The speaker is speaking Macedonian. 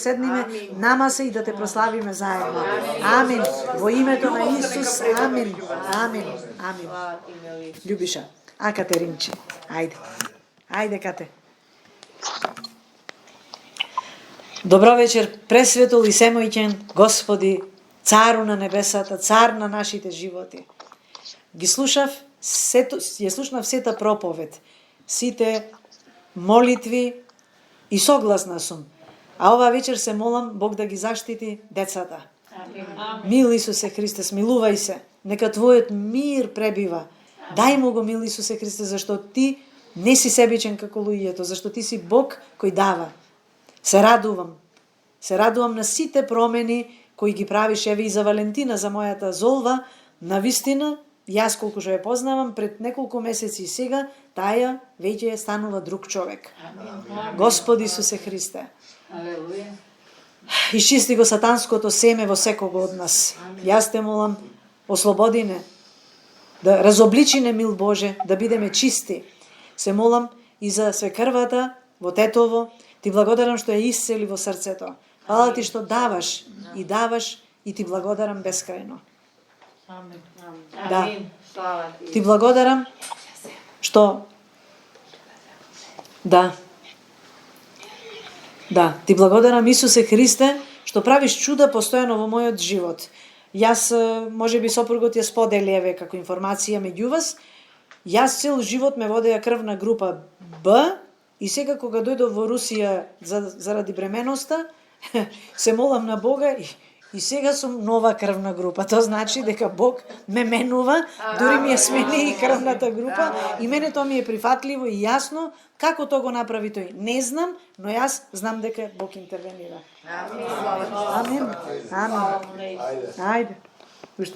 седниме на маса и да те прославиме заедно. Амин. Во името на Исус. Амин. Амин. Амин. Љубиша. А Катеринче, ајде. Ајде, Кате. Добро вечер, пресветол и семојќен Господи, Цару на небесата, Цар на нашите животи. Ги слушав, ја слушнав сета проповед, сите молитви и согласна сум. А ова вечер се молам Бог да ги заштити децата. Мил Исусе Христе, смилувај се. Нека Твојот мир пребива. Дај му го, мил Исусе Христе, зашто Ти не си себичен како луѓето, зашто Ти си Бог кој дава. Се радувам. Се радувам на сите промени кои ги правиш, еве и за Валентина, за мојата Золва. Навистина, јас колку што ја познавам, пред неколку месеци и сега, таја веќе е станува друг човек. Господи Исусе Христе. Исчисти го сатанското семе во секого од нас. Јас те молам, ослободи не, да разобличи не, мил Боже, да бидеме чисти. Се молам и за свекрвата во Тетово. Ти благодарам што ја исцели во срцето. Фала Ти што даваш и Ти благодарам бескрајно. Да. Ти благодарам што Ти благодарам, Исусе Христе, што правиш чуда постојано во мојот живот. Јас, можеби сопругот ја сподели, еве, како информација меѓу вас, јас цел живот ме водеја крвна група Б и сега кога дојдов во Русија заради бременоста, се молам на Бога и сега сум нова крвна група. Тоа значи дека Бог ме менува, дури ми ја смени и крвната група и мене тоа ми е прифатливо и јасно. Како тоа го направи тој? Не знам, но јас знам дека Бог интервенира. Амин. Амин. Ајде.